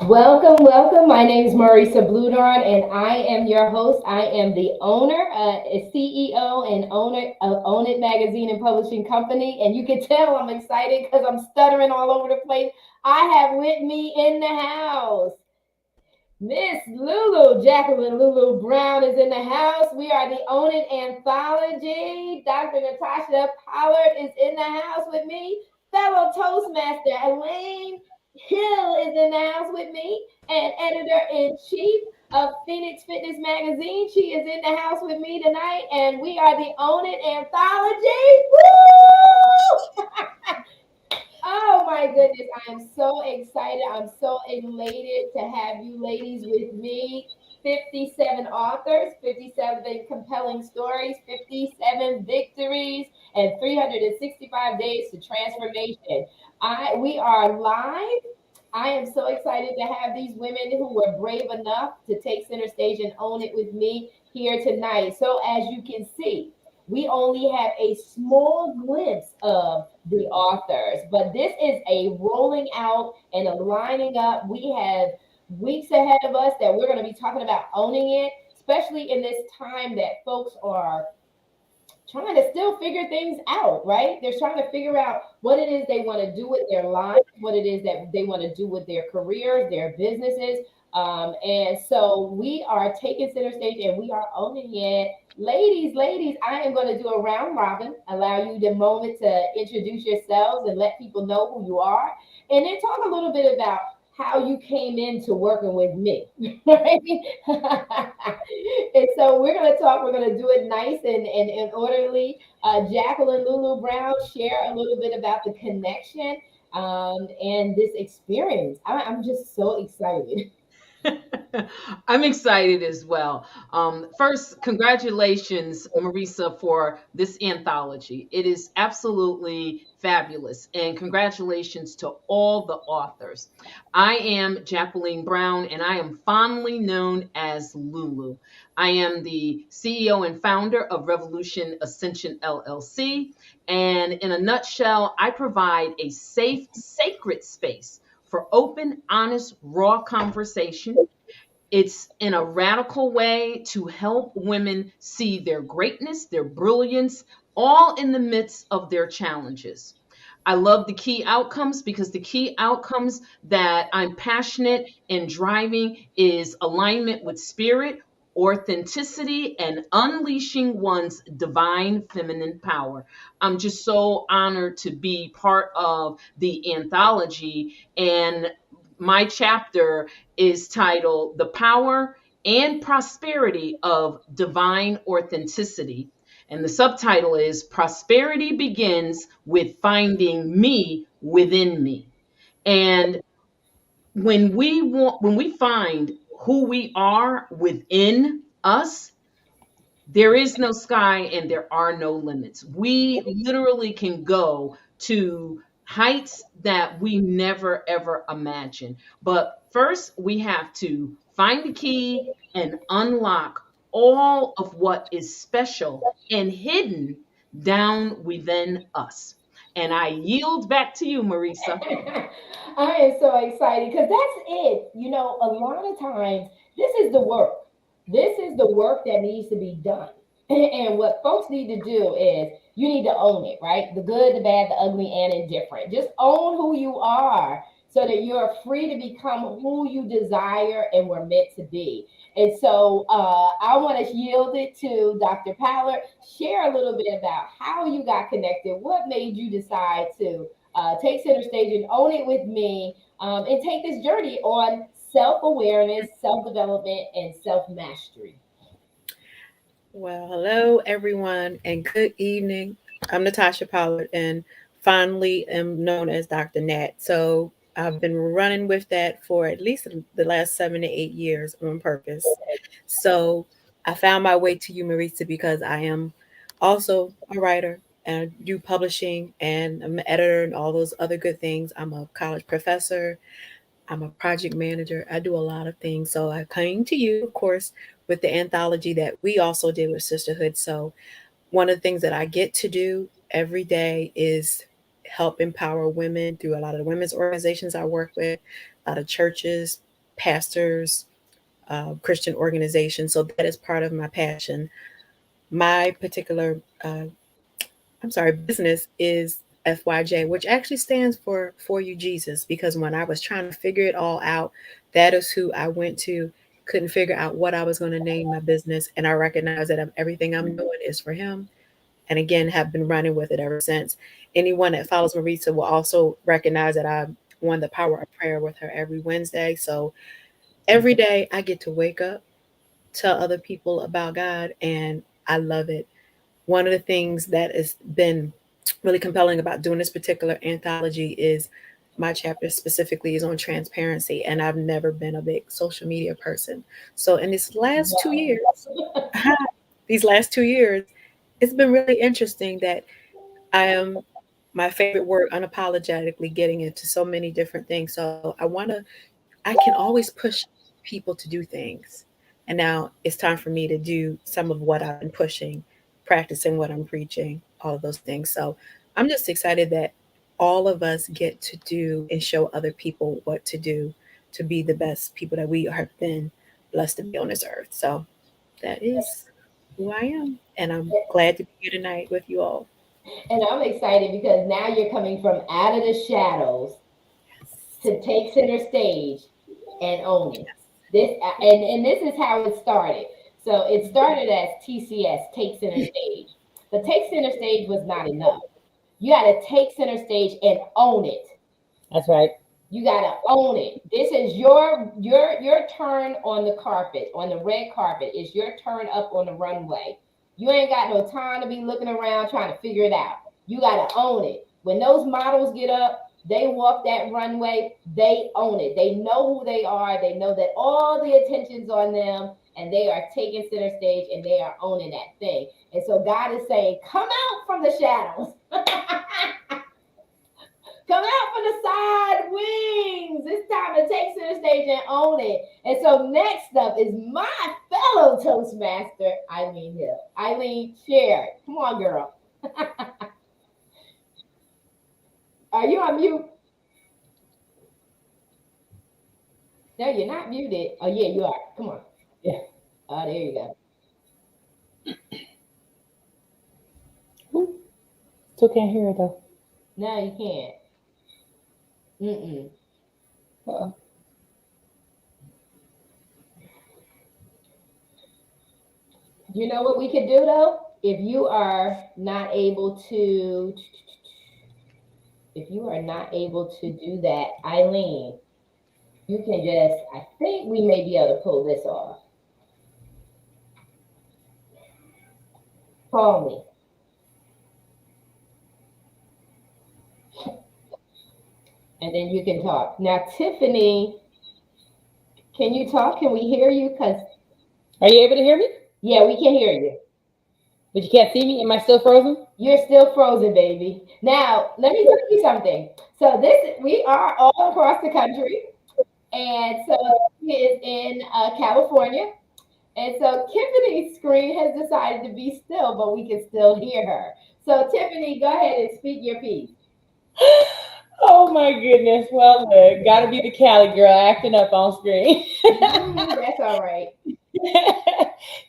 Welcome, welcome. My name is Marisa Bludorn, and I am your host. I am the owner, CEO, and owner of Own It Magazine and Publishing Company. And you can tell I'm excited because I'm stuttering all over the place. I have with me in the house Miss Lulu, Jacqueline Lulu Brown is in the house. We are the Own It Anthology. Dr. Natasha Pollard is in the house with me. Fellow Toastmaster Elaine Hill is in the house with me. And editor-in-chief of Phoenix Fitness Magazine. She is in the house with me tonight. And we are the Own It Anthology. Woo! Oh my goodness, I am so excited. I'm so elated to have you ladies with me. 57 authors, 57 compelling stories, 57 victories, and 365 days to transformation. We are live. I am so excited to have these women who were brave enough to take center stage and own it with me here tonight. So as you can see, we only have a small glimpse of the authors, but this is a rolling out and a lining up. We have weeks ahead of us that we're going to be talking about owning it, especially in this time that folks are trying to still figure things out, right? They're trying to figure out what it is they want to do with their lives, what it is that they want to do with their careers, their businesses. And so we are taking center stage and we are owning it. Ladies, I am going to do a round robin, allow you the moment to introduce yourselves and let people know who you are, and then talk a little bit about how you came into working with me, right? And so we're going to talk, we're going to do it nice and orderly. Jacqueline Lulu Brown, share a little bit about the connection and this experience. I'm just so excited. I'm excited as well. First, congratulations, Marisa, for this anthology. It is absolutely fabulous. And congratulations to all the authors. I am Jacqueline Brown, and I am fondly known as Lulu. I am the CEO and founder of Revolution Ascension LLC. And in a nutshell, I provide a safe, sacred space for open, honest, raw conversation. It's in a radical way to help women see their greatness, their brilliance, all in the midst of their challenges. I love the key outcomes because the key outcomes that I'm passionate in driving is alignment with spirit, authenticity, and unleashing one's divine feminine power. I'm just so honored to be part of the anthology, and my chapter is titled The Power and Prosperity of Divine Authenticity. And the subtitle is Prosperity Begins with Finding Me Within Me. And when we find who we are within us, there is no sky and there are no limits. We literally can go to heights that we never ever imagined. But first, we have to find the key and unlock all of what is special and hidden down within us. And I yield back to you, Marisa. I am so excited because that's it. You know, a lot of times, this is the work. This is the work that needs to be done. And what folks need to do is you need to own it, right? The good, the bad, the ugly, and indifferent. Just own who you are so that you're free to become who you desire and were meant to be. And so I want to yield it to Dr. Pollard. Share a little bit about how you got connected. What made you decide to take center stage and own it with me, and take this journey on self awareness, self development, and self mastery. Well, hello everyone, and good evening. I'm Natasha Pollard, and fondly am known as Dr. Nat. So I've been running with that for at least the last 7 to 8 years on purpose. So I found my way to you, Marisa, because I am also a writer and do publishing, and I'm an editor and all those other good things. I'm a college professor. I'm a project manager. I do a lot of things. So I came to you, of course, with the anthology that we also did with Sisterhood. So one of the things that I get to do every day is help empower women through a lot of the women's organizations I work with, a lot of churches, pastors, Christian organizations. So that is part of my passion. My particular, business is FYJ, which actually stands for you, Jesus, because when I was trying to figure it all out, that is who I went to. Couldn't figure out what I was going to name my business. And I recognize that everything I'm doing is for him. And again, have been running with it ever since. Anyone that follows Marisa will also recognize that I won the power of prayer with her every Wednesday. So every day I get to wake up, tell other people about God, and I love it. One of the things that has been really compelling about doing this particular anthology is my chapter specifically is on transparency, and I've never been a big social media person. So in these last 2 years, these last 2 years, it's been really interesting that I am my favorite word unapologetically getting into so many different things. So I can always push people to do things. And now it's time for me to do some of what I've been pushing, practicing what I'm preaching, all of those things. So I'm just excited that all of us get to do and show other people what to do to be the best people that we have been blessed to be on this earth. So that is who I am. And I'm glad to be here tonight with you all. And I'm excited because now you're coming from out of the shadows to take center stage and own it. This and this is how it started. So it started as TCS, Take Center Stage. But Take Center Stage was not enough. You got to take center stage and own it. That's right. You got to own it. This is your turn on the carpet, on the red carpet. It's your turn up on the runway. You ain't got no time to be looking around trying to figure it out. You got to own it. When those models get up, they walk that runway, they own it. They know who they are. They know that all the attention's on them, and they are taking center stage and they are owning that thing. And so God is saying, come out from the shadows. Come out from the side wings. It's time to take center stage and own it. And so next up is my fellow Toastmaster, Eileen Hill. Eileen, share it. Come on, girl. Are you on mute? No, you're not muted. Oh, yeah, you are. Come on. Yeah. Oh, there you go. Still can't hear it though. No, you can't. Mm-mm. Uh-oh. You know what we could do though? If you are not able to do that, Eileen, you can just, I think we may be able to pull this off. Call me. And then you can talk. Now, Tiffany, can you talk? Can we hear you? Because Are you able to hear me? yeah, we can hear you. But you can't see me? Am I still frozen? You're still frozen, baby. Now, let me tell you something. So we are all across the country. And so she is in California. And so Tiffany's screen has decided to be still, but we can still hear her. So Tiffany, go ahead and speak your piece. Oh my goodness. Well, look, gotta be the Cali girl acting up on screen. That's all right.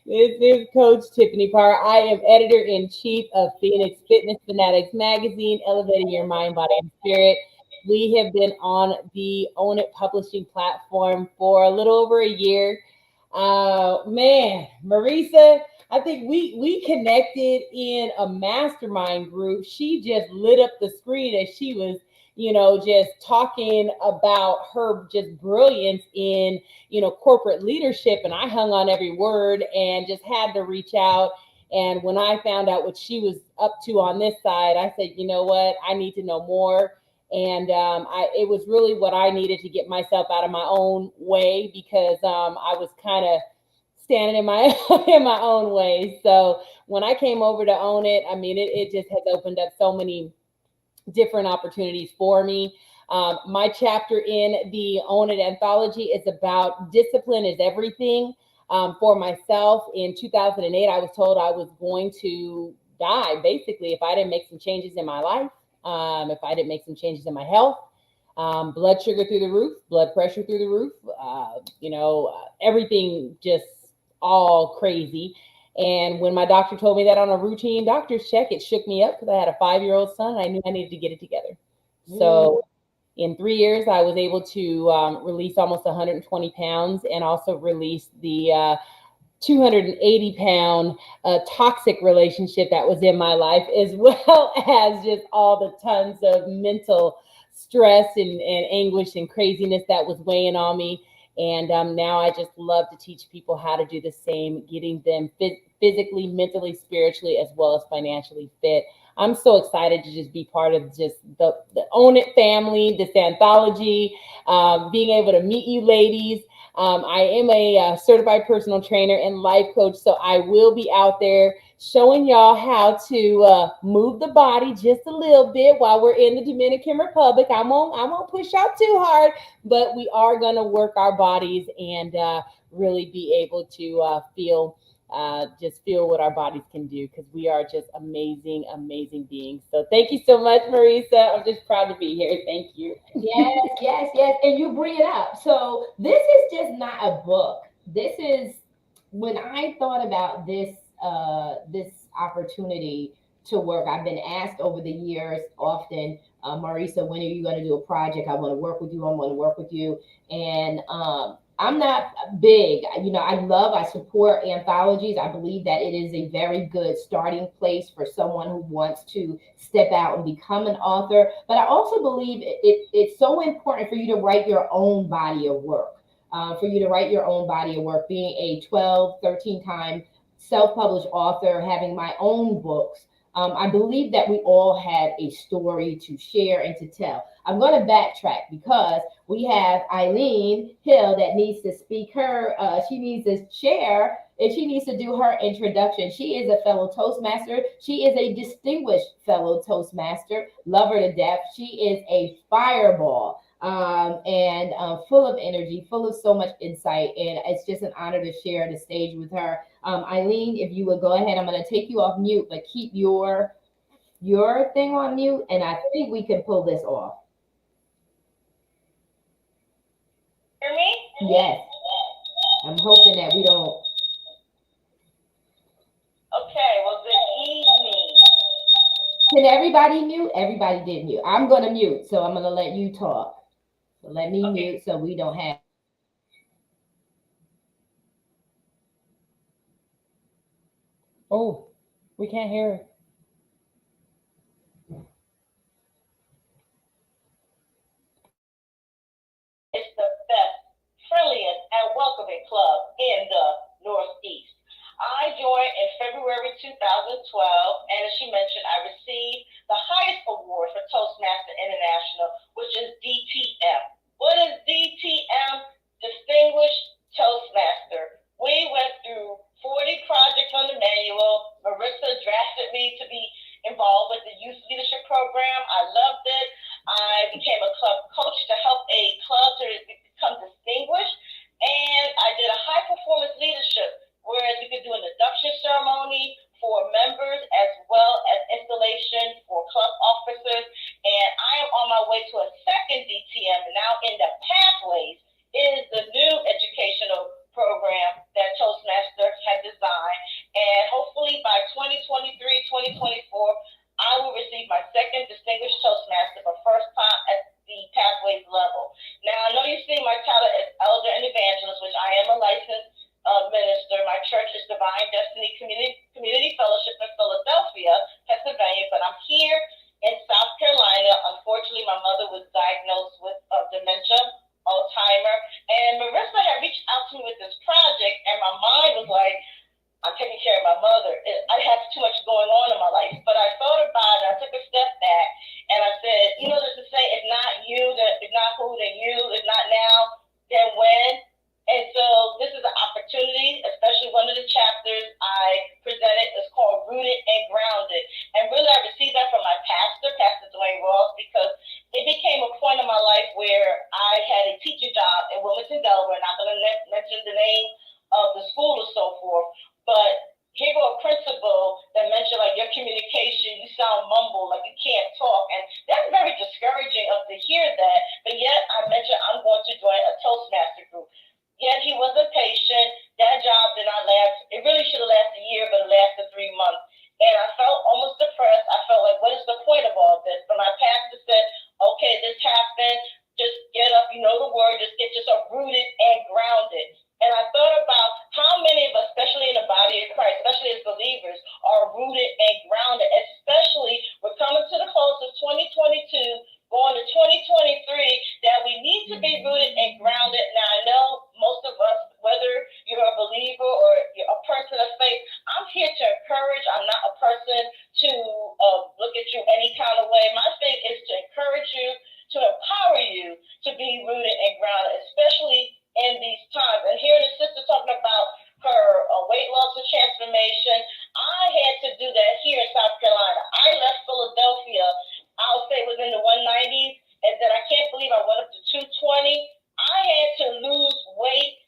This is Coach Tiffany Parr. I am editor-in-chief of Phoenix Fitness Fanatics magazine, elevating your mind, body, and spirit. We have been on the Own It publishing platform for a little over a year. Man, Marisa, I think we connected in a mastermind group. She just lit up the screen as she was, just talking about her just brilliance in, corporate leadership. And I hung on every word and just had to reach out. And when I found out what she was up to on this side, I said, you know what, I need to know more. And it was really what I needed to get myself out of my own way, because I was kind of standing in my in my own way. So when I came over to Own It, I mean, it just has opened up so many different opportunities for me. My chapter in the Own It anthology is about discipline is everything. For myself, in 2008, I was told I was going to die, basically, if I didn't make some changes in my life, if I didn't make some changes in my health. blood sugar through the roof, blood pressure through the roof, everything just all crazy. And when my doctor told me that on a routine doctor's check, it shook me up because I had a 5-year-old son. I knew I needed to get it together. So in 3 years, I was able to release almost 120 pounds and also release the 280-pound toxic relationship that was in my life, as well as just all the tons of mental stress and anguish and craziness that was weighing on me. And now I just love to teach people how to do the same, getting them physically, mentally, spiritually, as well as financially fit. I'm so excited to just be part of just the Own It family, this anthology, being able to meet you ladies. I am a certified personal trainer and life coach, so I will be out there showing y'all how to move the body just a little bit while we're in the Dominican Republic. I won't push out too hard, but we are going to work our bodies and really be able to feel what our bodies can do, because we are just amazing beings. So thank you so much, Marisa. I'm just proud to be here. Thank you. Yes. And you bring it up. So this is just not a book. This is, when I thought about this opportunity to work, I've been asked over the years often, Marisa, when are you going to do a project? I want to work with you. I want to work with you. And I'm not big, I support anthologies. I believe that it is a very good starting place for someone who wants to step out and become an author. But I also believe it's so important for you to write your own body of work. Being a 12, 13-time self-published author, having my own books. I believe that we all have a story to share and to tell. I'm going to backtrack because we have Eileen Hill that needs to speak she needs to share, and she needs to do her introduction. She is a fellow Toastmaster. She is a distinguished fellow Toastmaster. Love her to death. She is a fireball. And full of energy, full of so much insight. And it's just an honor to share the stage with her. Eileen, if you would go ahead, I'm going to take you off mute, but keep your thing on mute, and I think we can pull this off. Hear me? Yes. I'm hoping that we don't. Okay, well, good evening. Can everybody mute? Everybody did mute. I'm going to mute, so I'm going to let you talk. So let me mute so we don't have. Oh, we can't hear it. It's the best, friendliest, and welcoming club in the Northeast. I joined in February 2012, and as she mentioned, I received the highest award for Toastmaster International, which is DTM. What is DTM? Distinguished Toastmaster. We went through 40 projects on the manual. Marissa drafted me to be involved with the youth leadership program. I loved it. I became a club coach to help a club to become distinguished. And I did a high performance leadership, whereas you could do an induction ceremony for members as well as installation for club officers. And I am on my way to a second DTM. Now in the pathways is the new educational program that Toastmasters had designed. And hopefully by 2023, 2024, I will receive my second Distinguished Toastmaster for first time at the Pathways level. Now, I know you see my title as Elder and Evangelist, which I am a licensed minister. My church is Divine Destiny Community Fellowship in Philadelphia, Pennsylvania, but I'm here in South Carolina. Unfortunately, my mother was diagnosed with dementia, Alzheimer, and Marissa had reached out to me with this project, and my mind was like, I'm taking care of my mother. I have too much going on in my life. But I thought about it. I took a step back and I said, there's a saying, if not you, then if not who, then you. If not now, then when? And so this is an opportunity, especially one of the chapters I presented is called Rooted and Grounded. And really, I received that from my pastor, Pastor Dwayne Ross, because it became a point in my life where I had a teacher job in Wilmington, Delaware. Not going to mention the name of the school or so forth. But here go a principal that mentioned like your communication, you sound mumble, like you can't talk. And that's very discouraging of to hear that. But yet I mentioned I'm going to join a Toastmaster group. Yet he wasn't patient. That job did not last. It really should have lasted a year, but it lasted 3 months. And I felt almost depressed. I felt like, what is the point of all this? But my pastor said, okay, this happened. Just get up, you know the word, just get yourself rooted and grounded. And I thought about how many of us, especially in the body of Christ, especially as believers, are rooted and grounded, especially we're coming to the close of 2022, going to 2023, that we need to be rooted and grounded. Now, I know most of us, whether you're a believer or you're a person of faith, I'm here to encourage. I'm not a person to look at you any kind of way. My thing is to encourage you, to empower you to be rooted and grounded, especially in these times. And hearing the sister talking about her weight loss and transformation, I had to do that here in South Carolina. I left Philadelphia, I'll say within the 190s, and then I can't believe I went up to 220. I had to lose weight,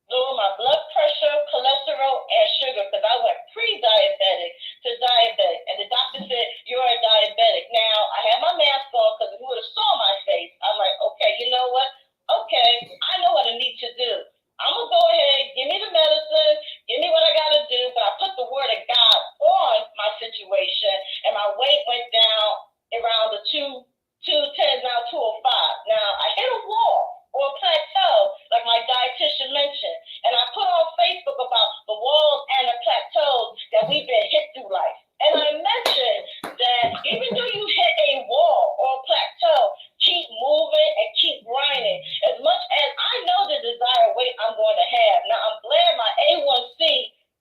lower my blood pressure, cholesterol, and sugar, because I went pre-diabetic to diabetic. And the doctor said, you're a diabetic. Now, I had my mask on, because if you would have saw my face, I'm like, okay, you know what? Okay, I know what I need to do. I'm going to go ahead, give me the medicine, give me what I got to do, but I put the word of God on my situation, and my weight went down around the 210, now 205. Now, I hit a wall or a plateau, like my dietitian mentioned, and I put on Facebook about the walls and the plateaus that we've been hit through life. And I mentioned that even though you hit a wall or a plateau, keep moving and keep grinding. As much as I know the desired weight I'm going to have. Now, I'm glad my A1C,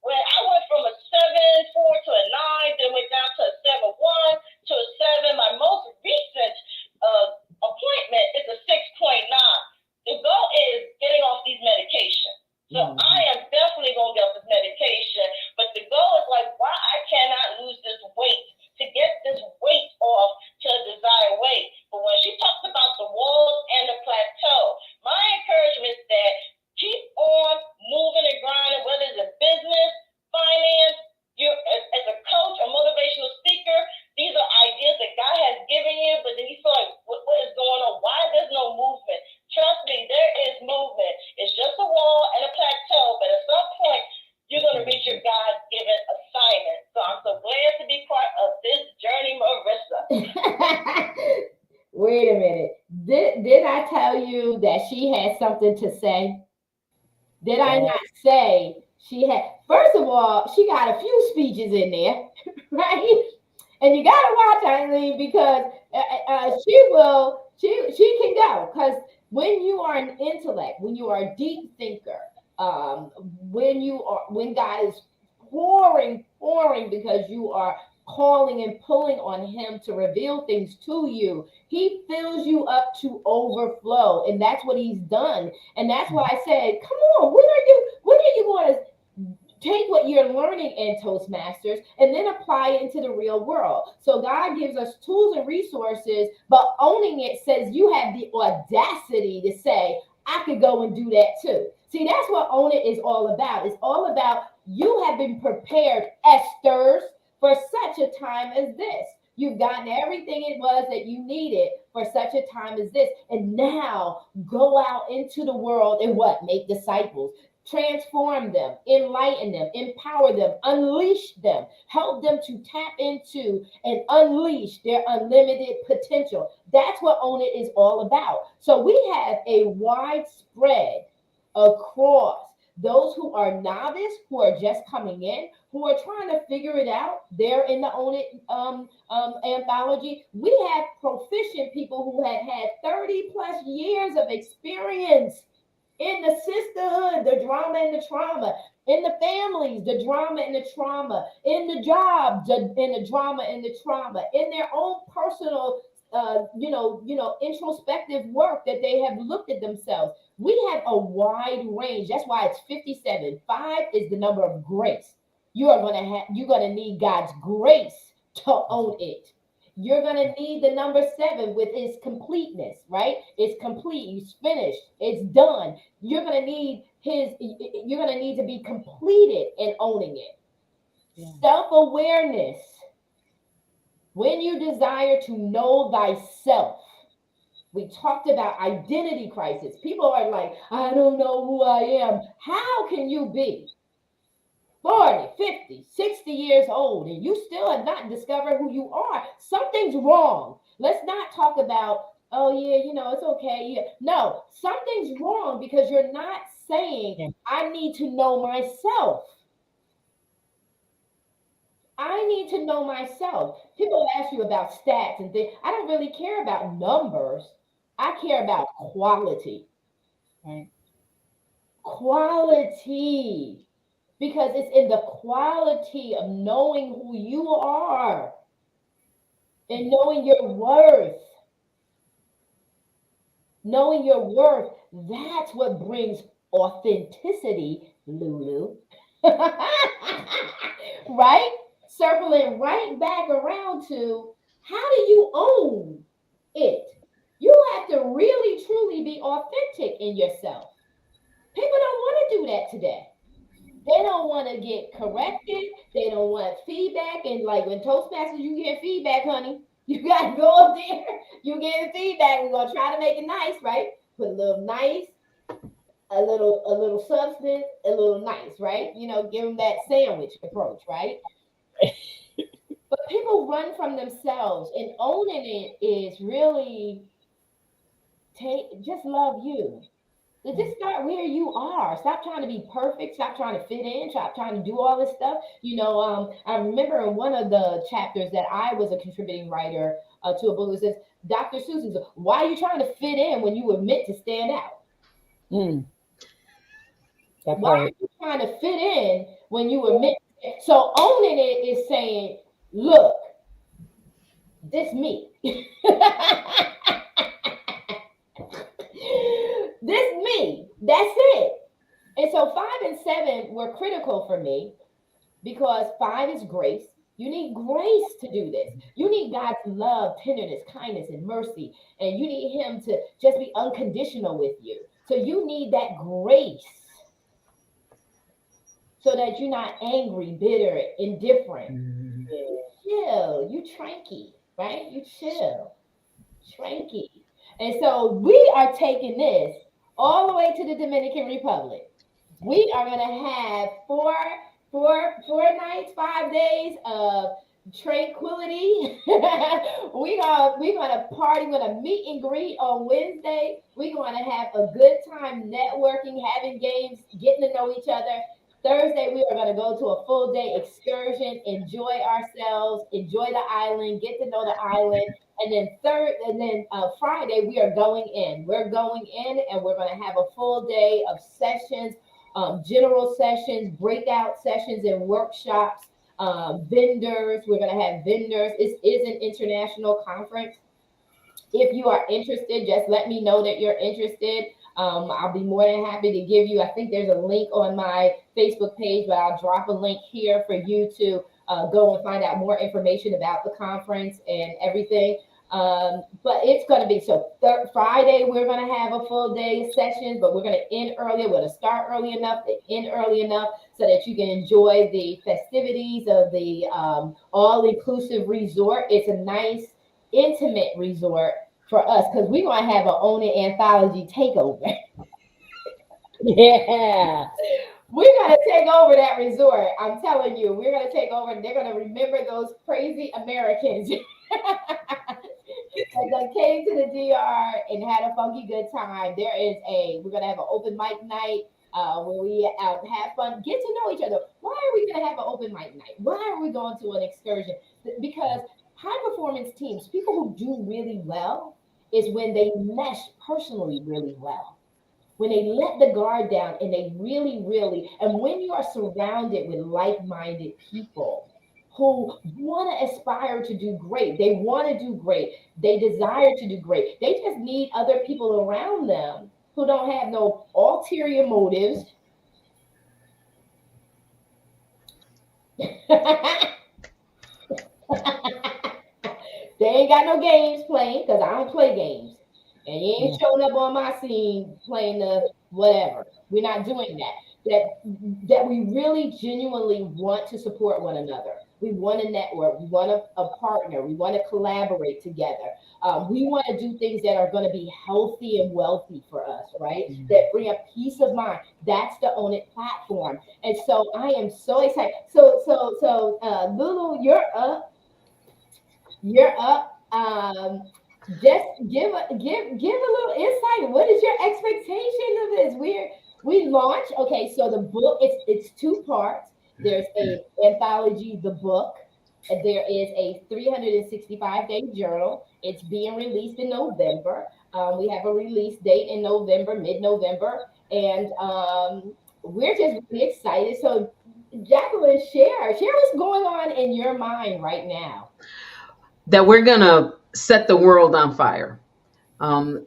when I went from a 7.4 to a 9, then went down to a 7.1 to a 7. My most recent appointment is a 6.9. The goal is getting off these medications. So I am definitely going to get off this medication. But the goal is like, why I cannot lose this weight, to get this weight off to a desired weight. But when she talks about the walls and the plateau, my encouragement is that keep on moving and grinding, whether it's in business, finance, you as a coach, a motivational speaker. These are ideas that God has given you, but then you feel like, what is going on? Why there's no movement? Trust me, there is movement. It's just a wall and a plateau, but at some point, you're going to reach your God-given assignment. So I'm so glad to be part of this journey, Marissa. Wait a minute. Did I tell you that she had something to say? Did I not say she had? First of all, she got a few speeches in there, right? And you gotta watch Eileen, because she can go, because when you are an intellect, when you are a deep thinker, when God is pouring because you are calling and pulling on him to reveal things to you, he fills you up to overflow, and that's what he's done. And that's why I said, come on, when are you going to take what you're learning in Toastmasters and then apply it into the real world? So God gives us tools and resources, but owning it says you have the audacity to say, I could go and do that too. See, that's what Own It is all about. It's all about, you have been prepared, Esther's, for such a time as this. You've gotten everything it was that you needed for such a time as this. And now go out into the world and what? Make disciples. Transform them, enlighten them, empower them, unleash them, help them to tap into and unleash their unlimited potential. That's what Own It is all about. So we have a widespread across those who are novice, who are just coming in, who are trying to figure it out. They're in the Own It anthology. We have proficient people who have had 30 plus years of experience in the sisterhood, the drama and the trauma, in the families, the drama and the trauma, in the jobs, and the drama and the trauma, in their own personal, introspective work that they have looked at themselves. We have a wide range. That's why it's 57. 5 is the number of grace. You're gonna need God's grace to own it. You're going to need the number 7 with its completeness, right? It's complete. It's finished. It's done. You're going to need to be completed in owning it. Yeah. Self-awareness, when you desire to know thyself. We talked about identity crisis. People are like, I don't know who I am. How can you be 40, 50, 60 years old and you still have not discovered who you are? Something's wrong. Let's not talk about, oh, yeah, it's okay. Yeah. No, something's wrong because you're not saying, Yeah. I need to know myself. I need to know myself. People ask you about stats and things. I don't really care about numbers. I care about quality. Right. Quality. Because it's in the quality of knowing who you are and knowing your worth. Knowing your worth, that's what brings authenticity, Lulu. Right? Circling right back around to how do you own it? You have to really, truly be authentic in yourself. People don't want to do that today. They don't want to get corrected. They don't want feedback. And like when Toastmasters, you get feedback, honey. You got to go up there. You get feedback. We're gonna try to make it nice, right? Put a little nice, a little substance, a little nice, right? Give them that sandwich approach, right? But people run from themselves, and owning it is really just love you. So just start where you are. Stop trying to be perfect. Stop trying to fit in. Stop trying to do all this stuff. I remember in one of the chapters that I was a contributing writer to a book that says, Dr. Susan's, why are you trying to fit in when you were meant to stand out? Mm, that Why are part. you trying to fit in when you were meant to? So owning it is saying, look, this me. This me. That's it. And so 5 and 7 were critical for me because 5 is grace. You need grace to do this. You need God's love, tenderness, kindness, and mercy. And you need Him to just be unconditional with you. So you need that grace so that you're not angry, bitter, indifferent. Mhm. You chill. You tranky, right? You chill, tranky. And so we are taking this all the way to the Dominican Republic. We are gonna have four nights, 5 days of tranquility. we're gonna party. We're gonna meet and greet on Wednesday. We're gonna have a good time networking, having games, getting to know each other. Thursday, we are going to go to a full day excursion, enjoy ourselves, enjoy the island, get to know the island. And then Friday, we are going in. We're going in and we're going to have a full day of sessions, general sessions, breakout sessions, and workshops, vendors. We're going to have vendors. It is an international conference. If you are interested, just let me know that you're interested. I'll be more than happy to give you. I think there's a link on my Facebook page, but I'll drop a link here for you to go and find out more information about the conference and everything. But it's going to be Friday, we're going to have a full day session, but we're going to end earlier. We're going to start early enough to end early enough so that you can enjoy the festivities of the all inclusive resort. It's a nice, intimate resort for us because we're going to have an Own It Anthology takeover. Yeah. We're going to take over that resort. I'm telling you, we're going to take over. They're going to remember those crazy Americans that came to the DR and had a funky good time. We're going to have an open mic night where we have fun, get to know each other. Why are we going to have an open mic night? Why are we going to an excursion? Because high performance teams, people who do really well, is when they mesh personally really well. When they let the guard down and they really, really, and when you are surrounded with like minded people who want to aspire to do great, they want to do great, they desire to do great, they just need other people around them who don't have no ulterior motives. They ain't got no games playing because I don't play games. And you Yeah. ain't showing up on my scene playing the whatever. We're not doing that. that that we really genuinely want to support one another. We want to network. We want a partner. We want to collaborate together. We want to do things that are going to be healthy and wealthy for us, right? That bring a peace of mind. That's the Own It platform. And so I am so excited. Lulu, you're up. You're up. Just give a little insight. What is your expectation of this? We launch. Okay, so the book it's two parts. There's a anthology, the book. And there is a 365-day journal. It's being released in November. We have a release date in November, mid-November, and we're just really excited. So, Jacqueline, share what's going on in your mind right now. That we're gonna set the world on fire. Um,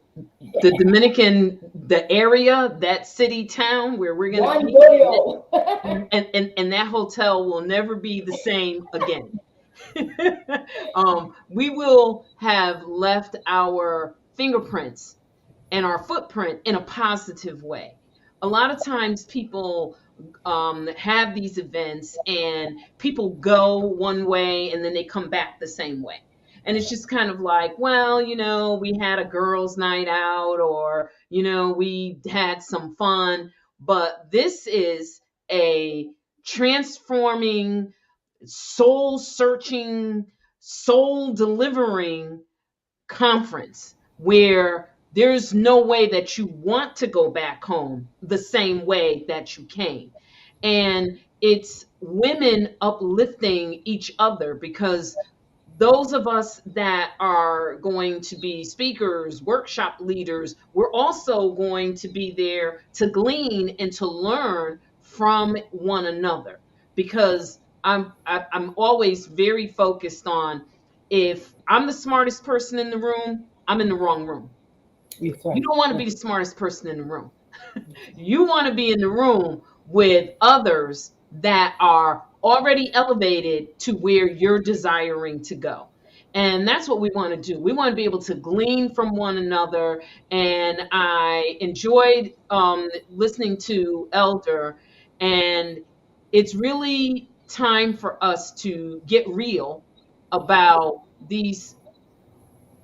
the Dominican, the area, that city, town where we're gonna One be, boil. and that hotel will never be the same again. We will have left our fingerprints and our footprint in a positive way. A lot of times people have these events and people go one way and then they come back the same way. And it's just kind of like, well, we had a girls' night out, or, we had some fun. But this is a transforming, soul searching, soul delivering conference where there's no way that you want to go back home the same way that you came. And it's women uplifting each other, because those of us that are going to be speakers, workshop leaders, we're also going to be there to glean and to learn from one another. Because I'm always very focused on, if I'm the smartest person in the room, I'm in the wrong room. You don't want to be the smartest person in the room. You want to be in the room with others that are already elevated to where you're desiring to go. And that's what we want to do. We want to be able to glean from one another. And I enjoyed listening to Elder. And it's really time for us to get real about these,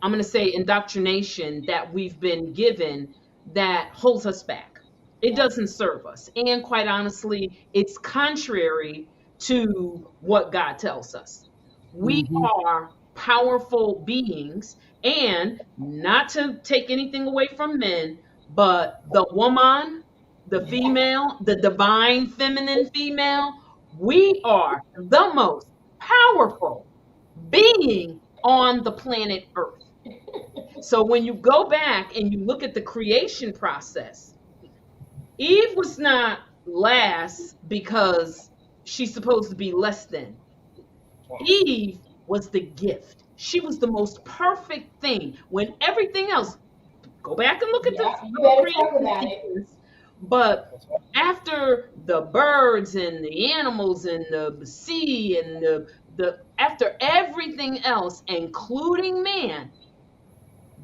I'm going to say, indoctrination that we've been given that holds us back. It doesn't serve us. And quite honestly, it's contrary to what God tells us. We are powerful beings, and not to take anything away from men, but the woman, the female, the divine feminine female, we are the most powerful being on the planet Earth. So when you go back and you look at the creation process, Eve was not last because she's supposed to be less than. Eve was the gift. She was the most perfect thing. When everything else, go back and look at Yeah, the you better creation talk about it. sequence. But after the birds and the animals and the sea and the after everything else, including man,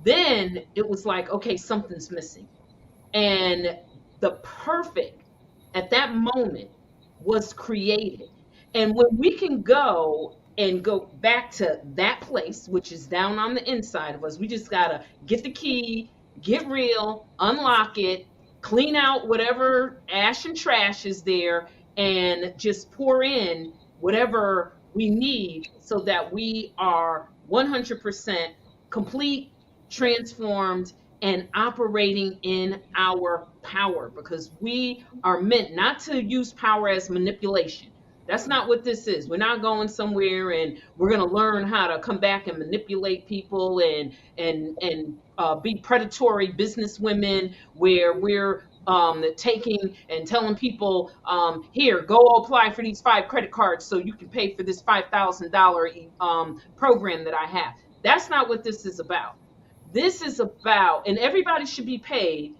then it was like, okay, something's missing. And the perfect at that moment was created. And when we can go and go back to that place, which is down on the inside of us, we just got to get the key, get real, unlock it, clean out whatever ash and trash is there, and just pour in whatever we need so that we are 100% complete, transformed, and operating in our power, because we are meant not to use power as manipulation. That's not what this is. We're not going somewhere and we're going to learn how to come back and manipulate people and be predatory business women, where we're taking and telling people, here, go apply for these 5 credit cards so you can pay for this $5,000 program that I have. That's not what this is about. This is about, and everybody should be paid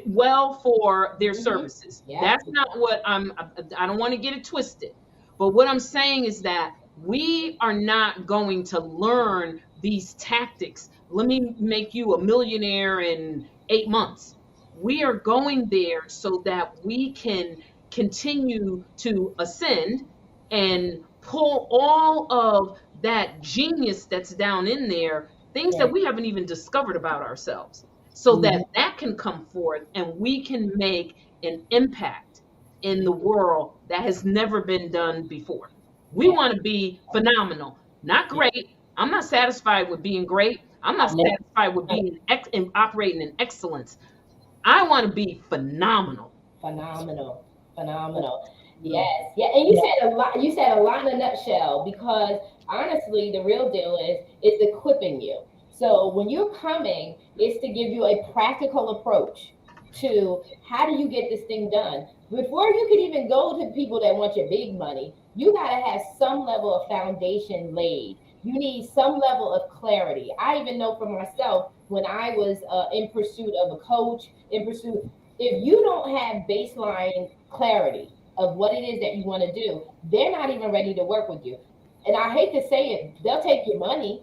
well for their services. Yeah. That's not what I don't want to get it twisted. But what I'm saying is that we are not going to learn these tactics. Let me make you a millionaire in 8 months. We are going there so that we can continue to ascend and pull all of that genius that's down in there, things that Right. we haven't even discovered about ourselves, so Mhm. that that can come forth and we can make an impact in the world that has never been done before. We Yeah. want to be phenomenal, not great. I'm not satisfied with being great. I'm not satisfied with being and operating in excellence. I want to be phenomenal. Phenomenal. Phenomenal. Yes. Yeah. And you said a lot, you said a lot in a nutshell, because honestly, the real deal is equipping you. So when you're coming, it's to give you a practical approach to how do you get this thing done. Before you could even go to people that want your big money, you got to have some level of foundation laid. You need some level of clarity. I even know for myself, when I was in pursuit of a coach, in pursuit, if you don't have baseline clarity of what it is that you want to do, they're not even ready to work with you. And I hate to say it, they'll take your money,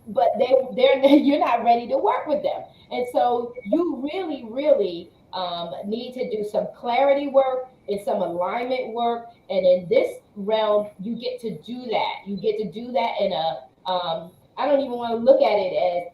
but they're you're not ready to work with them. And so you really need to do some clarity work and some alignment work. And in this realm, you get to do that. You get to do that in a I don't even want to look at it as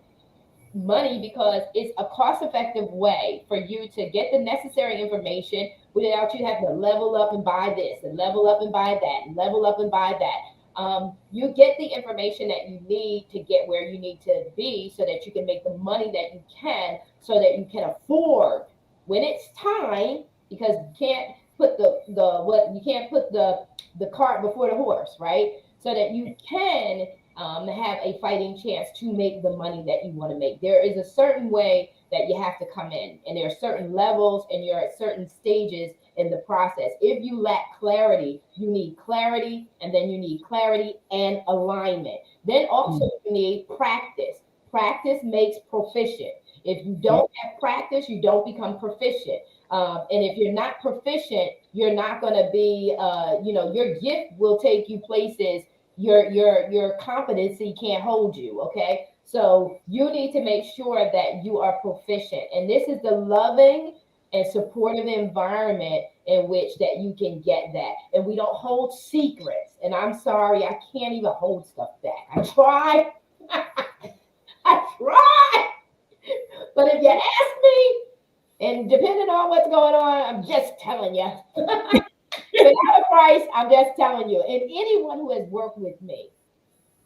money, because it's a cost effective way for you to get the necessary information without you having to level up and buy this and level up and buy that and level up and buy that. You get the information that you need to get where you need to be so that you can make the money that you can, so that you can afford when it's time, because you can't put the what you can't put the cart before the horse, right? So that you can have a fighting chance to make the money that you want to make. There is a certain way that you have to come in, and there are certain levels, and you're at certain stages in the process. If you lack clarity, you need clarity, and then you need clarity and alignment. Then also you need practice. Practice makes proficient. If you don't have practice, you don't become proficient. And if you're not proficient, you're not going to be, your gift will take you places your competency can't hold you. Okay, so you need to make sure that you are proficient, and this is the loving and supportive environment in which that you can get that. And we don't hold secrets, and I'm sorry, I can't even hold stuff back. I try. I try, but if you ask me, and depending on what's going on, I'm just telling you. Without a price, I'm just telling you. And anyone who has worked with me,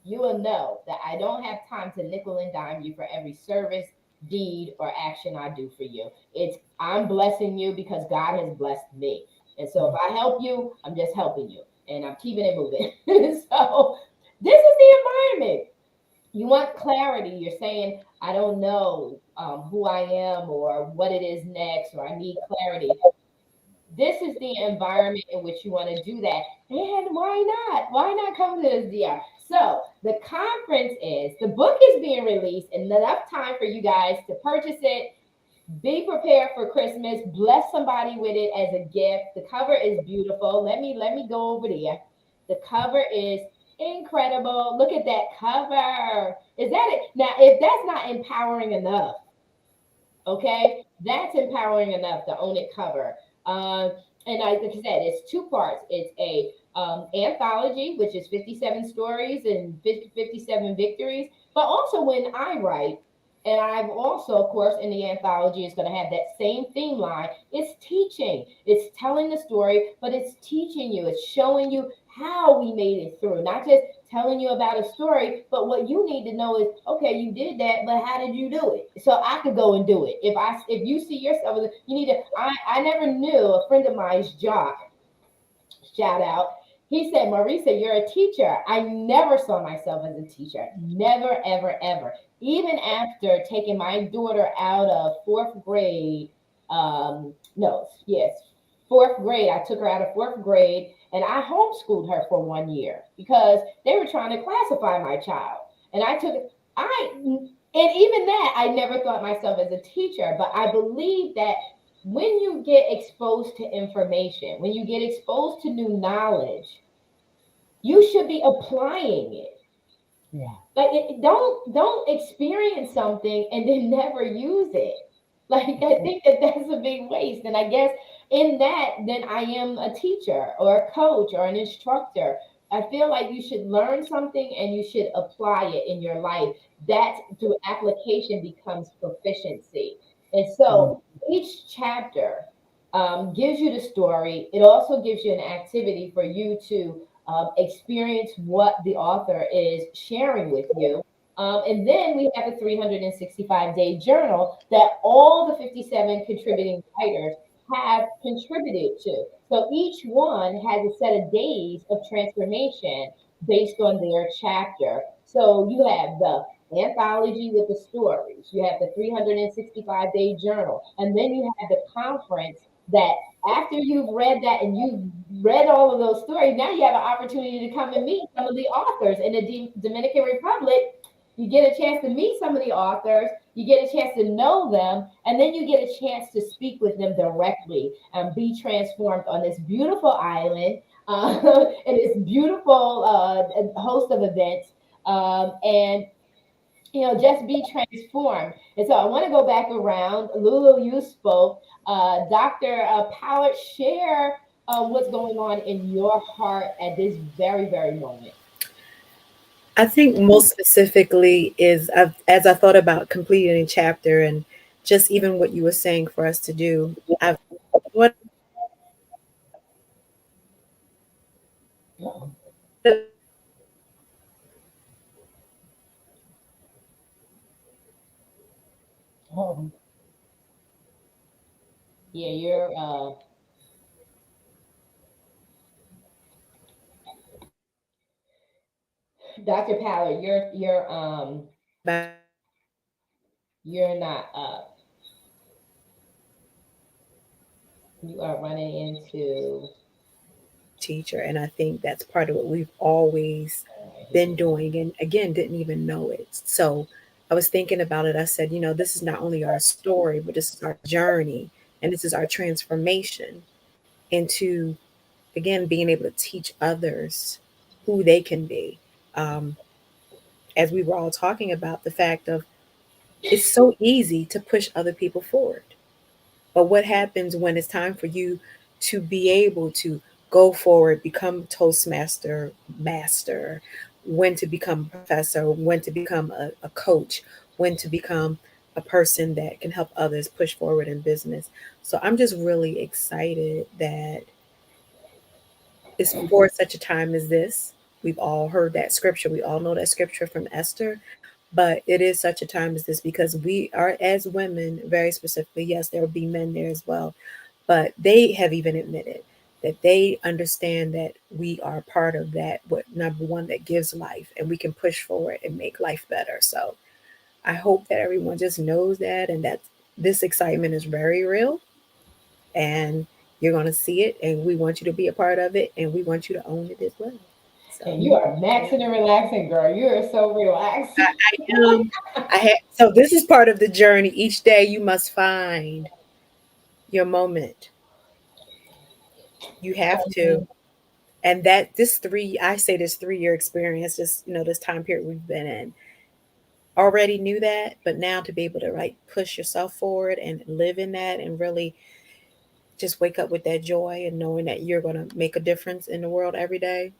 you will know that I don't have time to nickel and dime you for every service, deed, or action I do for you. It's I'm blessing you because God has blessed me. And so if I help you, I'm just helping you. And I'm keeping it moving. So this is the environment. You want clarity. You're saying, I don't know who I am or what it is next, or I need clarity. This is the environment in which you want to do that. And why not? Why not come to this DR? So the conference is, the book is being released in enough time for you guys to purchase it. Be prepared for Christmas. Bless somebody with it as a gift. The cover is beautiful. Let me go over there. The cover is incredible. Look at that cover. Is that it? Now, if that's not empowering enough, okay, that's empowering enough to own it cover. And like I said, it's two parts. It's a anthology, which is 57 stories and 57 victories. But also when I write, and I've also, of course, in the anthology is going to have that same theme line. It's teaching. It's telling the story, but it's teaching you. It's showing you how we made it through. Not just telling you about a story, but what you need to know is, okay, you did that, but how did you do it? So I could go and do it. If you see yourself, you need to. I never knew a friend of mine's jock. Shout out. He said, Marisa, you're a teacher. I never saw myself as a teacher. Never, ever, ever. Even after taking my daughter out of fourth grade, no, yes, fourth grade, I took her out of fourth grade and I homeschooled her for 1 year because they were trying to classify my child. And and even that, I never thought myself as a teacher, but I believe that when you get exposed to information, when you get exposed to new knowledge, you should be applying it. Yeah. Like don't experience something and then never use it. Like I think that that's a big waste. And I guess in that, then I am a teacher or a coach or an instructor. I feel like you should learn something and you should apply it in your life. That through application becomes proficiency. And Mhm. so each chapter gives you the story. It also gives you an activity for you to experience what the author is sharing with you. And then we have a 365-day journal that all the 57 contributing writers have contributed to. So each one has a set of days of transformation based on their chapter. So you have the anthology with the stories, you have the 365-day journal, and then you have the conference that after you've read that and you've read all of those stories, now you have an opportunity to come and meet some of the authors in the Dominican Republic. You get a chance to meet some of the authors, you get a chance to know them, and then you get a chance to speak with them directly and be transformed on this beautiful island and this beautiful host of events. And just be transformed. And so I want to go back around. Lulu, you spoke. Dr. Powell, share what's going on in your heart at this very, very moment. I think most specifically is as I thought about completing a chapter and just even what you were saying for us to do. I've what Uh-oh. Oh, yeah, you're Dr. Powell, you're not up. You are running into teacher, and I think that's part of what we've always been doing, and again, didn't even know it. So I was thinking about it. I said, this is not only our story, but this is our journey, and this is our transformation into again being able to teach others who they can be. Um, as we were all talking about the fact of it's so easy to push other people forward. But what happens when it's time for you to be able to go forward, become Toastmaster master, when to become a professor, when to become a coach, when to become a person that can help others push forward in business. So I'm just really excited that it's for such a time as this. We've all heard that scripture. We all know that scripture from Esther, but it is such a time as this because we are, as women, very specifically, yes, there will be men there as well, but they have even admitted that they understand that we are part of that, what number one, that gives life, and we can push forward and make life better. So I hope that everyone just knows that and that this excitement is very real and you're going to see it and we want you to be a part of it and we want you to own it as well. and So you are yeah, maxing and relaxing, girl. You are so relaxed. I am. I had so this is part of the journey. Each day you must find your moment. You have to. And that this three, I say this 3 year experience, just this time period we've been in, already knew that, but now to be able to push yourself forward and live in that and really just wake up with that joy and knowing that you're gonna make a difference in the world every day,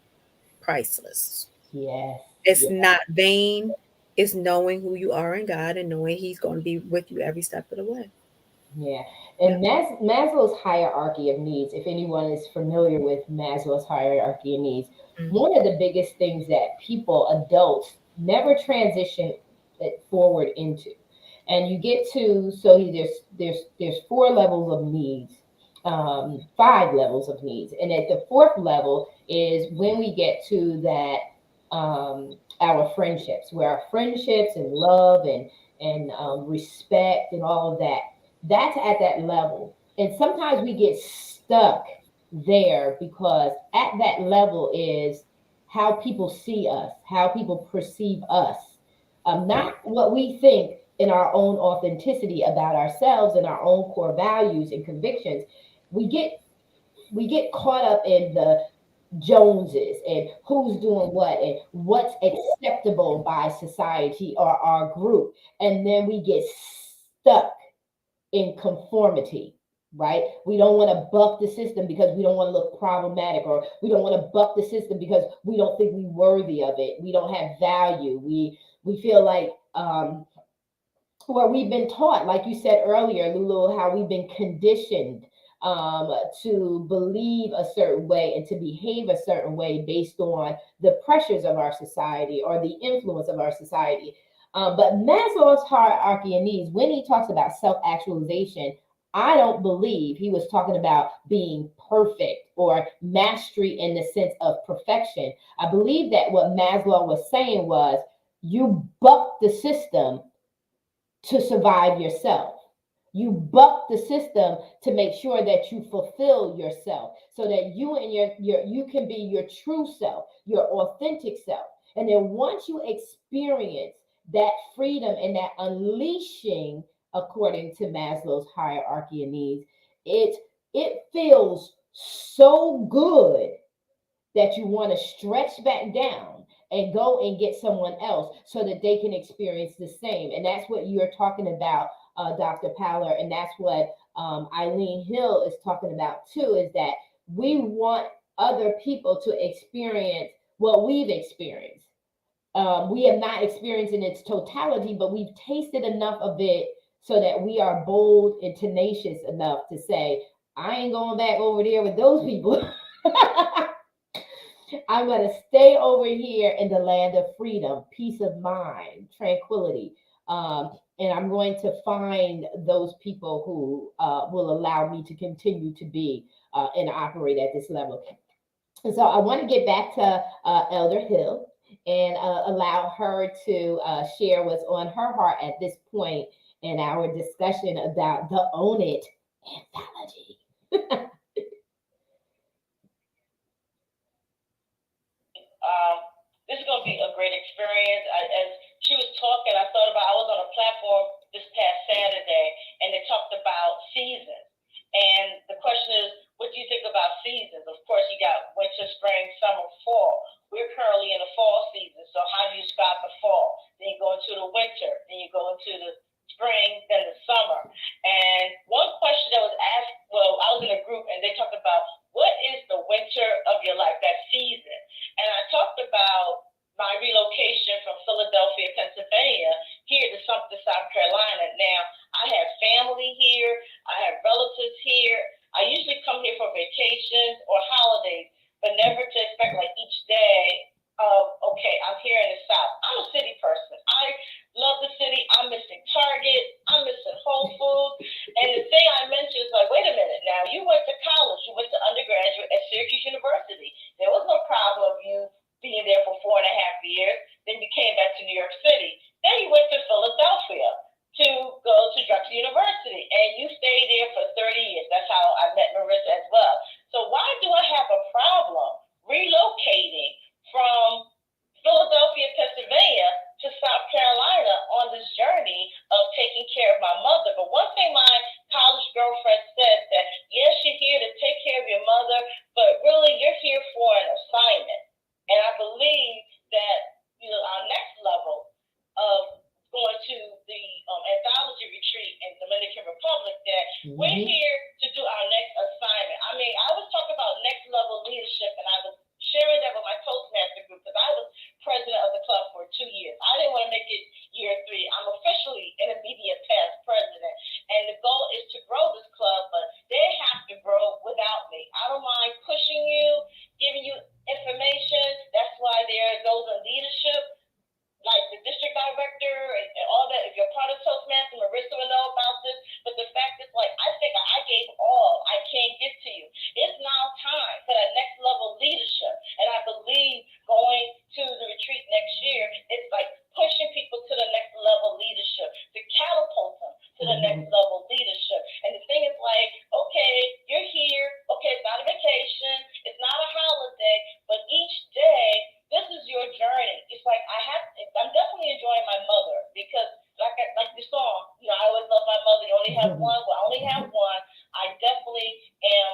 priceless. Yes, It's yes. not vain. It's knowing who you are in God and knowing He's going to be with you every step of the way. Yeah, Yep. and Maslow's hierarchy of needs, if anyone is familiar with Maslow's hierarchy of needs, Mm. one of the biggest things that people, adults, never transition it forward into. And you get to, so there's four levels of needs, five levels of needs. And at the fourth level is when we get to that our friendships, where our friendships and love and respect and all of that, that's at that level. And sometimes we get stuck there because at that level is how people see us, how people perceive us, not what we think in our own authenticity about ourselves and our own core values and convictions. We get we get caught up in the Joneses and who's doing what and what's acceptable by society or our group. And then we get stuck in conformity. right? We don't want to buck the system because we don't want to look problematic, or we don't want to buck the system because we don't think we're worthy of it. We don't have value. We feel like or we've been taught, like you said earlier, Lulu, how we've been conditioned to believe a certain way and to behave a certain way based on the pressures of our society or the influence of our society. But Maslow's hierarchy of needs, when he talks about self actualization, I don't believe he was talking about being perfect or mastery in the sense of perfection. I believe that what Maslow was saying was you buck the system to survive yourself. You buck the system to make sure that you fulfill yourself so that you and you can be your true self, your authentic self. And then once you experience that freedom and that unleashing according to Maslow's hierarchy of needs, it feels so good that you want to stretch back down and go and get someone else so that they can experience the same. And that's what you're talking about, Dr. Powler. And that's what Eileen Hill is talking about too, is that we want other people to experience what we've experienced. We have not experienced in its totality, but we've tasted enough of it so that we are bold and tenacious enough to say, I ain't going back over there with those people. I'm going to stay over here in the land of freedom, peace of mind, tranquility. And I'm going to find those people who will allow me to continue to be and operate at this level. And so I want to get back to Elder Hill and allow her to share what's on her heart at this point in our discussion about the Own It anthology. This is going to be a great experience. As she was talking, I thought about, I was on a platform this past Saturday, and they talked about seasons. And the question is, what do you think about seasons? Of course, you got winter, spring, summer, fall. We're currently in the fall season. So how do you start the fall? Then you go into the winter. Then you go into the spring, then the summer. And one question that was asked, well, I was in a group, and they talked about, what is the winter of your life, that season? And I talked about my relocation from Philadelphia, Pennsylvania, here to Sumter, South Carolina. Now, I have family here. I have relatives here. I usually come here for vacations or holidays, but never to expect like each day of, okay, I'm here in the South. I'm a city person. I love the city. I'm missing Target. I'm missing Whole Foods. And the thing I mentioned is like, wait a minute now, you went to college. You went to undergraduate at Syracuse University. There was no problem of you being there for 4.5 years. Then you came back to New York City. Then you went to Philadelphia to go to Drexel University. And you stayed there for 30 years. That's how I met Marissa as well. So why do I have a problem relocating from Philadelphia, Pennsylvania to South Carolina on this journey of taking care of my mother? But one thing my college girlfriend said, that yes, you're here to take care of your mother, but really you're here for an assignment. And I believe that, you know, our next level of going to the Anthology retreat in Dominican Republic, that we're here to do our next assignment. I mean, I was talking about next level leadership, and I was sharing that with my Toastmaster group, because I was president of the club for 2 years. I didn't want to make it year 3. I'm officially intermediate past president. And the goal is to grow this club, but they have to grow without me. I don't mind pushing you, giving you information. That's why there are those in leadership, like the district director and all that. If you're part of Toastmaster, Marissa will know about this. But the fact is, like, I think I gave all I can give to you. It's now time for that next level leadership. And I believe going to the retreat next year, it's like pushing people to the next level leadership, to catapult them to the next level leadership. And the thing is like, okay, you're here. Okay, it's not a vacation. It's not a holiday. But each day, this is your journey. It's like I'm definitely enjoying my mother, because like the song, you know, I always love my mother. You only have one. Well, I only have one. I definitely am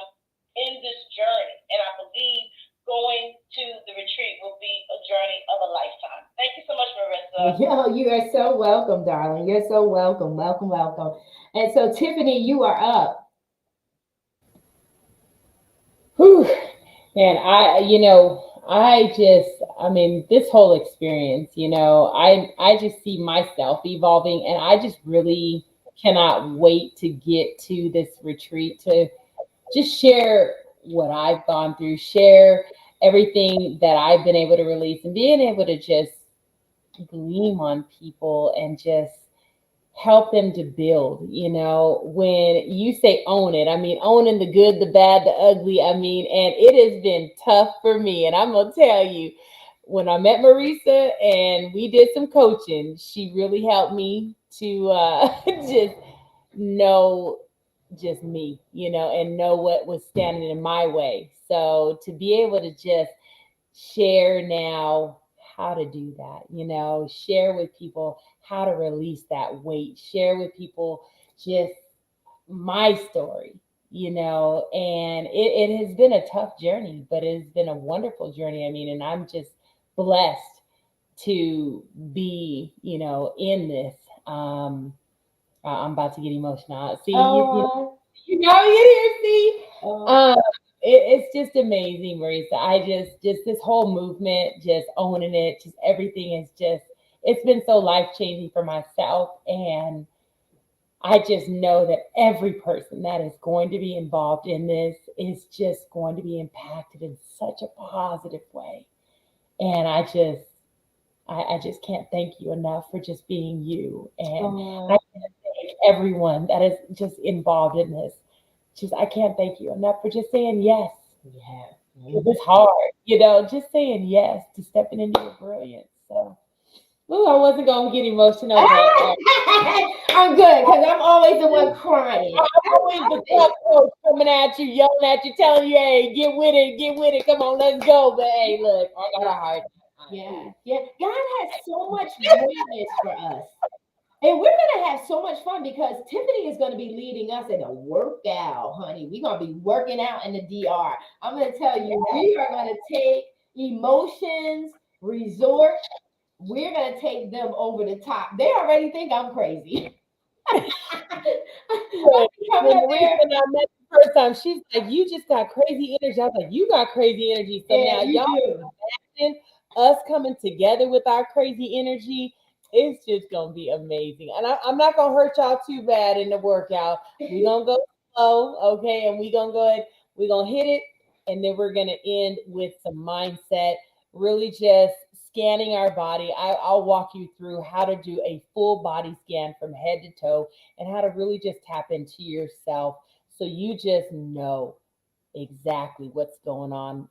in this journey, and I believe going to the retreat will be a journey of a lifetime. Thank you so much, Marissa. Yo, you are so welcome, darling. You're so welcome. Welcome, welcome. And so, Tiffany, you are up. And I mean, this whole experience, I just see myself evolving, and I just really cannot wait to get to this retreat to just share what I've gone through, share everything that I've been able to release, and being able to just gleam on people and just help them to build. When you say own it, I mean, owning the good, the bad, the ugly. I mean, and it has been tough for me. And I'm going to tell you, when I met Marisa and we did some coaching, she really helped me to just know just me, and know what was standing in my way. So to be able to just share now how to do that, share with people how to release that weight, share with people just my story, and it has been a tough journey, but it's been a wonderful journey. I mean, and I'm just blessed to be, in this. I'm about to get emotional. See, you see. It's just amazing, Marisa. I just this whole movement, just owning it, just everything is just, it's been so life changing for myself. And I just know that every person that is going to be involved in this is just going to be impacted in such a positive way. And I just can't thank you enough for just being you. And I can't thank everyone that is just involved in this. Just, I can't thank you enough for just saying yes. Yeah. It's hard, just saying yes to stepping into your brilliance. So, I wasn't going to get emotional, but I'm good because I'm always the one crying. I'm always the tough coach coming at you, yelling at you, telling you, hey, get with it. Come on, let's go. But hey, look, I got a heart. Yeah. God has so much greatness for us. And we're going to have so much fun because Tiffany is going to be leading us in a workout, honey. We're going to be working out in the DR. I'm going to tell you, we are going to take emotions, resort. We're going to take them over the top. They already think I'm crazy. When Marisa and I met the first time, she's like, you just got crazy energy. I was like, you got crazy energy. So now y'all imagine us coming together with our crazy energy. It's just gonna be amazing. And I'm not gonna hurt y'all too bad in the workout. We're gonna go slow, okay, and we're gonna hit it, and then we're gonna end with some mindset, really just scanning our body. I'll walk you through how to do a full body scan from head to toe, and how to really just tap into yourself so you just know exactly what's going on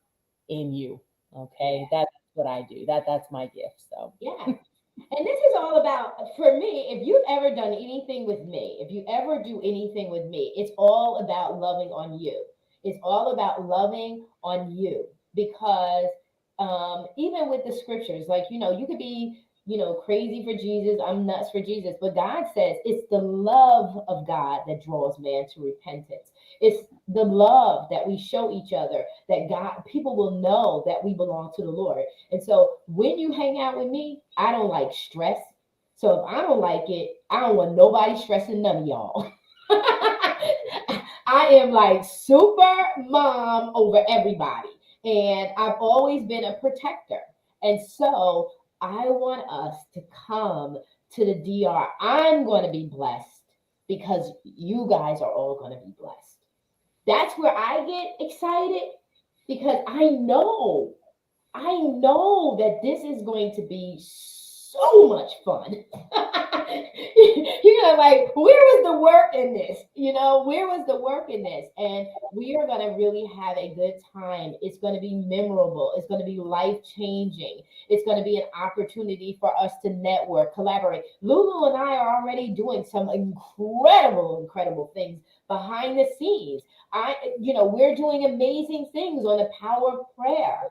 in you. Okay, that's what I do. That's my gift. So yeah. And this is all about, for me, if you've ever done anything with me, if you ever do anything with me, it's all about loving on you. It's all about loving on you because even with the scriptures, like, you could be, crazy for Jesus, I'm nuts for Jesus, but God says it's the love of God that draws man to repentance. It's the love that we show each other that people will know that we belong to the Lord. And so when you hang out with me, I don't like stress. So if I don't like it, I don't want nobody stressing none of y'all. I am like super mom over everybody. And I've always been a protector. And so I want us to come to the DR. I'm going to be blessed because you guys are all going to be blessed. That's where I get excited because I know that this is going to be so much fun. You're gonna like, where was the work in this? Where was the work in this? And we are gonna really have a good time. It's gonna be memorable. It's gonna be life changing. It's gonna be an opportunity for us to network, collaborate. Lulu and I are already doing some incredible things behind the scenes. We're doing amazing things on the power of prayer.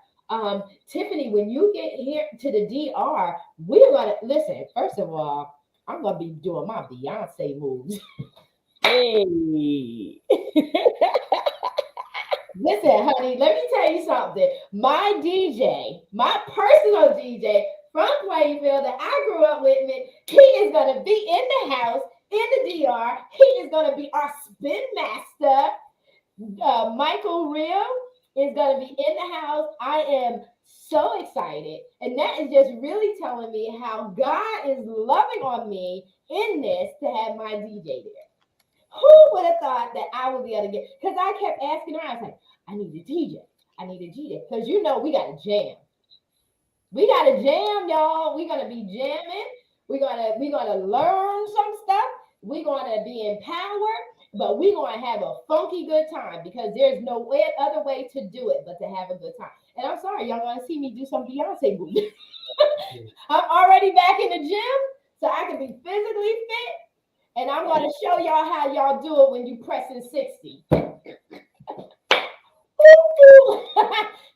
Tiffany, when you get here to the DR, we're gonna listen. First of all, I'm gonna be doing my Beyonce moves. hey. Listen, honey, let me tell you something. My DJ, my personal DJ from Plainfield that I grew up with, he is gonna be in the house in the DR. He is gonna be our spin master, Michael Real. is going to be in the house. I am so excited. And that is just really telling me how God is loving on me in this to have my DJ there. Who would have thought that I would be able to get, because I kept asking her, I was like, I need a DJ. I need a DJ. Because we got to jam. We got to jam, y'all. We're going to be jamming. We're gonna learn some stuff. We're going to be empowered, but we're going to have a funky good time because there's no other way to do it but to have a good time. And I'm sorry, y'all going to see me do some Beyonce moves. I'm already back in the gym, so I can be physically fit. And I'm going to show y'all how y'all do it when you pressing 60.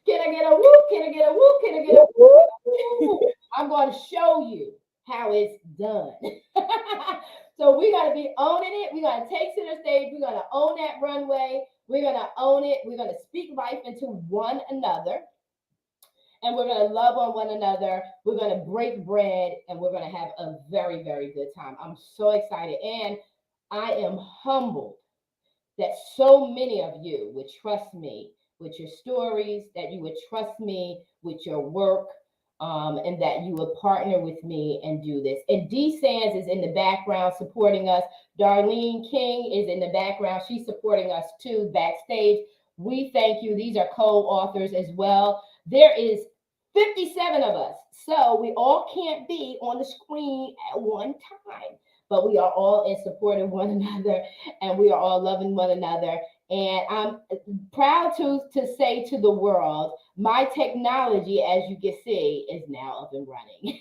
Can I get a whoop? Can I get a whoop? Can I get a whoop? I'm going to show you how it's done. So we're going to be owning it. We're going to take to the stage. We're going to own that runway. We're going to own it. We're going to speak life into one another. And we're going to love on one another. We're going to break bread, and we're going to have a very, very good time. I'm so excited. And I am humbled that so many of you would trust me with your stories, that you would trust me with your work, and that you would partner with me and do this. And Dee Sands is in the background supporting us. Darlene King is in the background. She's supporting us too, backstage. We thank you. These are co-authors as well. There is 57 of us, so we all can't be on the screen at one time, but we are all in support of one another, and we are all loving one another. And I'm proud to say to the world, my technology, as you can see, is now up and running.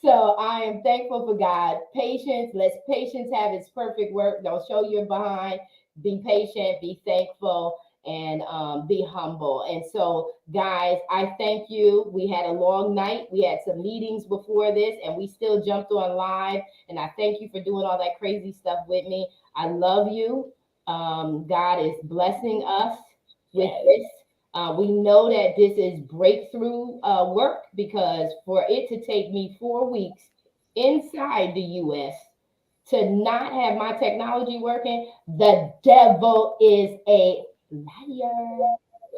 So I am thankful for God. Patience, let patience have its perfect work. Don't show your behind. Be patient, be thankful, and be humble. And so, guys, I thank you. We had a long night. We had some meetings before this, and we still jumped on live. And I thank you for doing all that crazy stuff with me. I love you. God is blessing us with this. We know that this is breakthrough work, because for it to take me 4 weeks inside the U.S. to not have my technology working, the devil is a liar.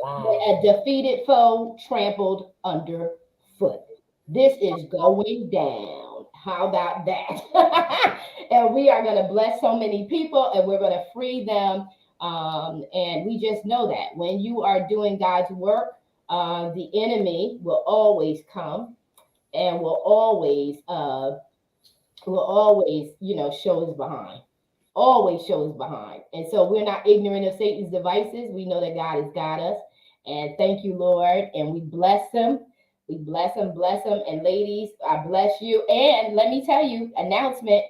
A defeated foe trampled underfoot. This is going down. How about that? And we are going to bless so many people, and we're going to free them. And we just know that when you are doing God's work, the enemy will always come and will always, show his behind. Always shows behind. And so we're not ignorant of Satan's devices. We know that God has got us. And thank you, Lord. And we bless him. We bless him, bless him. And ladies, I bless you. And let me tell you, announcement,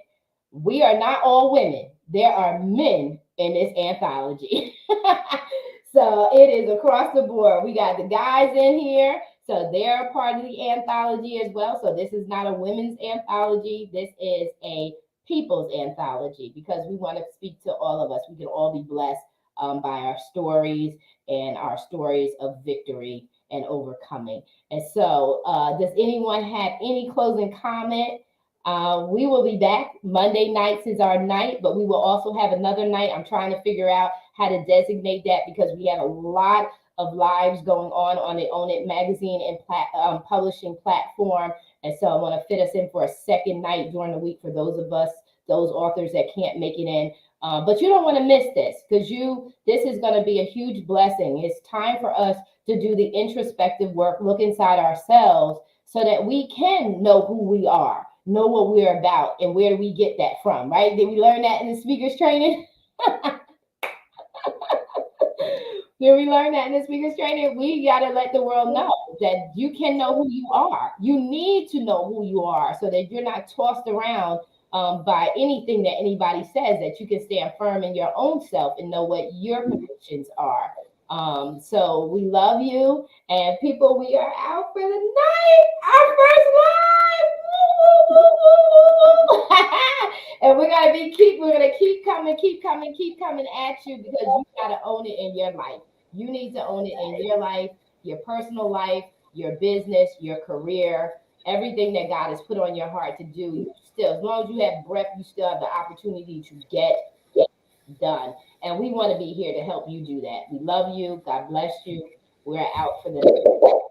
we are not all women. There are men in this anthology. So it is across the board. We got the guys in here. So they're a part of the anthology as well. So this is not a women's anthology. This is a people's anthology, because we want to speak to all of us. We can all be blessed by our stories and our stories of victory and overcoming. And so does anyone have any closing comment? We will be back. Monday nights is our night, but we will also have another night. I'm trying to figure out how to designate that, because we have a lot of lives going on the Own It magazine and publishing platform. And so I want to fit us in for a second night during the week for those of us, those authors that can't make it in. But you don't want to miss this, because this is going to be a huge blessing. It's time for us to do the introspective work, look inside ourselves, so that we can know who we are, know what we're about, and where do we get that from, right? Did we learn that in the speakers training? Did we learn that in the speakers training? We got to let the world know that you can know who you are. You need to know who you are, so that you're not tossed around by anything that anybody says, that you can stand firm in your own self and know what your convictions are. So we love you, and people, we are out for the night. Our first live. And we're gonna keep coming at you, because you gotta own it in your life. You need to own it in your life, your personal life, your business, your career, everything that God has put on your heart to do. Still, as long as you have breath, you still have the opportunity to get done. And we want to be here to help you do that. We love you. God bless you. We're out for the